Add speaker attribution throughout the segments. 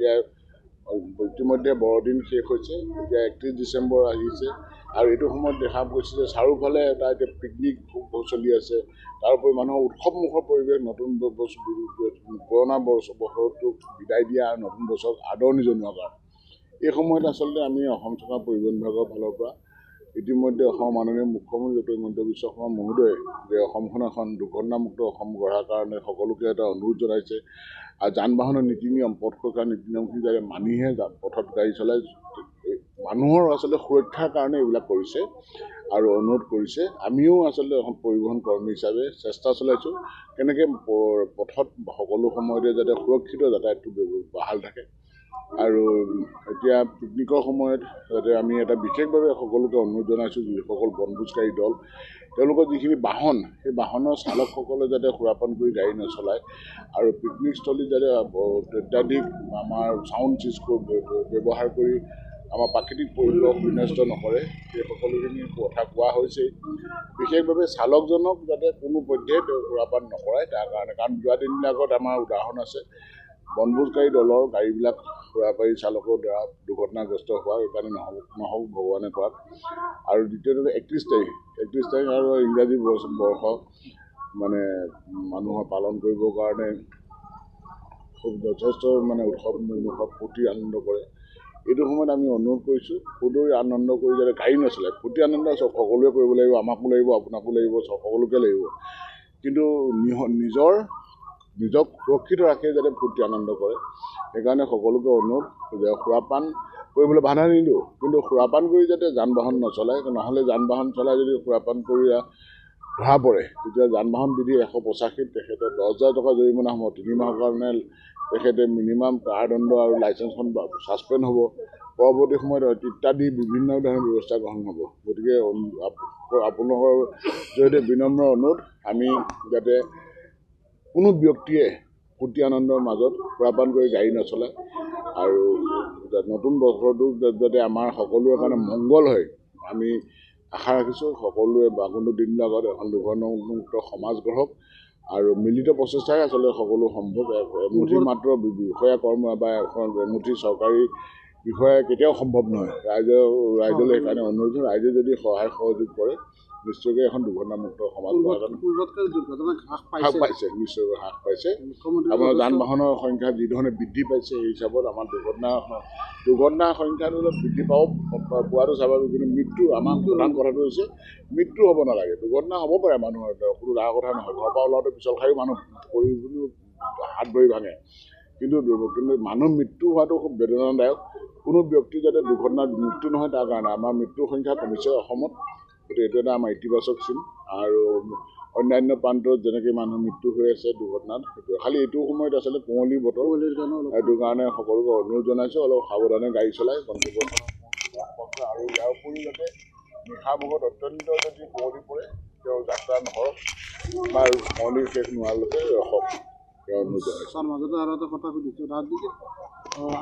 Speaker 1: এতিয়া ইতিমধ্যে বৰদিন শেষ হৈছে, এতিয়া 31 ডিচেম্বৰ আহিছে আৰু এইটো সময়ত দেখা গৈছে যে চাৰিওফালে এটা এতিয়া পিকনিক চলি আছে। তাৰোপৰি মানুহৰ উৎসৱমুখৰ পৰিৱেশ, নতুন পুৰণা বছৰটোক বিদায় দিয়া আৰু নতুন বছৰক আদৰণি জনোৱাৰ কাৰণে এই সময়ত আচলতে আমি অসম চৰকাৰ পৰিবহণ বিভাগৰ ফালৰ পৰা ইতিমধ্যে অসমৰ মাননীয় মুখ্যমন্ত্ৰী ডক্টৰ হিমন্ত বিশ্ব শৰ্মা মহোদয়ে যে অসমখন এখন দুৰ্ঘটনামুক্ত অসম গঢ়াৰ কাৰণে সকলোকে এটা অনুৰোধ জনাইছে আৰু যান বাহনৰ নীতি নিয়ম পথ সুৰক্ষাৰ নীতি নিয়মখিনি যাতে মানিহে পথত গাড়ী চলাই মানুহৰ আচলতে সুৰক্ষাৰ কাৰণে এইবিলাক কৰিছে আৰু অনুৰোধ কৰিছে। আমিও আচলতে এখন পৰিবহণ কৰ্মী হিচাপে চেষ্টা চলাইছোঁ কেনেকৈ পথত সকলো সময়তে যাতে সুৰক্ষিত যাতায়াতটো বাহাল থাকে আৰু এতিয়া পিকনিকৰ সময়ত যাতে আমি এটা বিশেষভাৱে সকলোকে অনুৰোধ জনাইছোঁ যিসকল বনভোজকাৰী দল তেওঁলোকৰ যিখিনি বাহন সেই বাহনৰ চালকসকলে যাতে সুৰাপান কৰি গাড়ী নচলায় আৰু পিকনিকস্থলীত যাতে অত্যাধিক আমাৰ চাউণ্ড চিষ্টেম ব্যৱহাৰ কৰি আমাৰ প্ৰাকৃতিক পৰিৱেশ বিনষ্ট নকৰে সেই সকলোখিনি কথা কোৱা হৈছে। বিশেষভাৱে চালকজনক যাতে কোনো পধ্যেই সুৰাপান নকৰায় তাৰ কাৰণে, কাৰণ যোৱা দিনদিন আগত আমাৰ উদাহৰণ আছে বনভোজকাৰী দলৰ গাড়ীবিলাক সুৰাপাৰী চালকৰ দ্বাৰা দুৰ্ঘটনাগ্ৰস্ত হোৱা, সেইকাৰণে নহওক ভগৱানে কৰাত। আৰু দ্বিতীয়তে 31 তাৰিখ আৰু ইংৰাজী বৰ্ষ মানে মানুহৰ পালন কৰিবৰ কাৰণে খুব যথেষ্ট মানে উৎসৱ ফূৰ্তি আনন্দ কৰে। এইটো সময়ত আমি অনুৰোধ কৰিছোঁ সুদূৰ আনন্দ কৰি যাতে গাড়ী নচলায়। ফূৰ্তি আনন্দ সকলোৱে কৰিব লাগিব, আমাকো লাগিব, আপোনাকো লাগিব, সকলোকে লাগিব, কিন্তু নিজক সুৰক্ষিত ৰাখি যাতে ফূৰ্তি আনন্দ কৰে সেইকাৰণে সকলোকে অনুৰোধ যে সুৰাপান কৰিবলৈ বাধা নিদিওঁ, কিন্তু সুৰাপান কৰি যাতে যান বাহন নচলায়, নহ'লে যান বাহন চলাই যদি সুৰাপান কৰি ধৰা পৰে তেতিয়া যান বাহন বিধি 185 তেখেতৰ 10,000 টকা জৰিমনা হ'ব, 3 মাহৰ কাৰণে তেখেতে মিনিমাম কাৰাদণ্ড আৰু লাইচেন্সখন ছাছপেণ্ড হ'ব, পৰৱৰ্তী সময়ত ইত্যাদি বিভিন্ন ধৰণৰ ব্যৱস্থা গ্ৰহণ হ'ব। গতিকে আপোনালোকৰ জৰিয়তে বিনম্ৰ অনুৰোধ আমি যাতে কোনো ব্যক্তিয়ে ফূৰ্তি আনন্দৰ মাজত সুৰাপান কৰি গাড়ী নচলায় আৰু নতুন বছৰটো যাতে আমাৰ সকলোৰে কাৰণে মংগল হয় আমি আশা ৰাখিছোঁ। সকলোৱে বাগুণ্ড দিনৰ আগত এখন দুৰ্ঘটনামুক্ত সমাজ গঢ়ক আৰু মিলিত প্ৰচেষ্টাই আচলতে সকলো সম্ভৱ। এমুঠি মাত্ৰ বিষয়া কৰ্ম বা এমুঠি চৰকাৰী বিষয়া কেতিয়াও সম্ভৱ নহয়। ৰাইজলৈ সেইকাৰণে অনুৰোধ, ৰাইজে যদি সহায় সহযোগ কৰে নিশ্চয়কৈ এখন দুৰ্ঘটনামুক্ত সমাজ হ্ৰাস পাইছে, নিশ্চয়কৈ হ্ৰাস পাইছে। আপোনাৰ যান বাহনৰ সংখ্যা যিধৰণে বৃদ্ধি পাইছে সেই হিচাপত আমাৰ দুৰ্ঘটনাৰ সংখ্যাটো অলপ বৃদ্ধি পোৱাটো স্বাভাৱিক, কিন্তু মৃত্যু আমাৰ প্ৰধান কথাটো হৈছে মৃত্যু হ'ব নালাগে। দুৰ্ঘটনা হ'ব পাৰে মানুহৰ, কোনো ডাঙৰ কথা নহয়, ঘৰৰ পৰা ওলাওঁতে পিছল খায়ো মানুহ পৰি হাত ভৰি ভাঙে, কিন্তু মানুহ মৃত্যু হোৱাটো খুব বেদনাদায়ক। কোনো ব্যক্তি যাতে দুৰ্ঘটনাত মৃত্যু নহয় তাৰ কাৰণে আমাৰ মৃত্যুৰ সংখ্যা কমিছে অসমত, গতিকে এইটো এটা আমাৰ ইতিবাচক চিন। আৰু অন্যান্য প্ৰান্তত যেনেকৈ মানুহ মৃত্যু হৈ আছে দুৰ্ঘটনাত, সেইটো খালি এইটো সময়ত আচলতে কুঁৱলী বতৰ, সেইটো কাৰণে সকলোকে অনুৰোধ জনাইছোঁ অলপ সাৱধানে গাড়ী চলাই গন্তব্যস্থানত আৰু ইয়াৰ উপৰিও যাতে নিশা ভাগত অত্যন্ত যদি কুঁৱলী পৰে তেওঁ যাত্ৰা নকৰক বা কুঁৱলী শেষ নোহোৱালৈকে ৰখক, তেওঁ অনুৰোধ জনাইছোঁ।
Speaker 2: মাজতে আৰু এটা কথা সুধিছোঁ, ৰাজনীতিত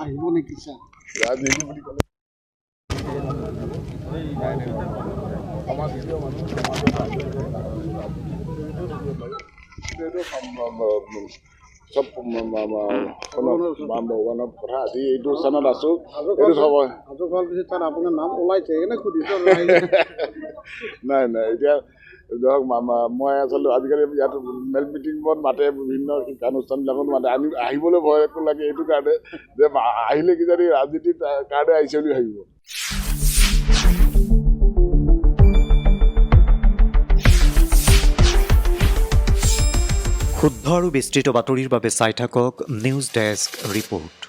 Speaker 2: আহিব নেকি ছাৰ?
Speaker 1: ৰাজনীতি বুলি ক'লে সমাজপ্ৰিয় মানুহ, চব ভগৱানৰ কথা। আজি এইটো স্থানত আছোঁ, এইটো সময়
Speaker 2: আপোনাৰ নাম ওলাইছে এনে সুধিছোঁ।
Speaker 1: নাই এতিয়া ধৰক মই আচলতে আজিকালি ইয়াত মেল মিটিঙত মাতে, বিভিন্ন শিক্ষানুষ্ঠানবিলাকত মাতে, আহিবলৈ ভয় একো লাগে এইটো কাৰণে যে আহিলে কিজানি ৰাজনীতিৰ কাৰণে আহিছে বুলি ভাবিব।
Speaker 3: শুদ্ধ আৰু বিস্তৃত বাতৰিৰ বাবে চাই থাকক নিউজ ডেস্ক ৰিপৰ্ট।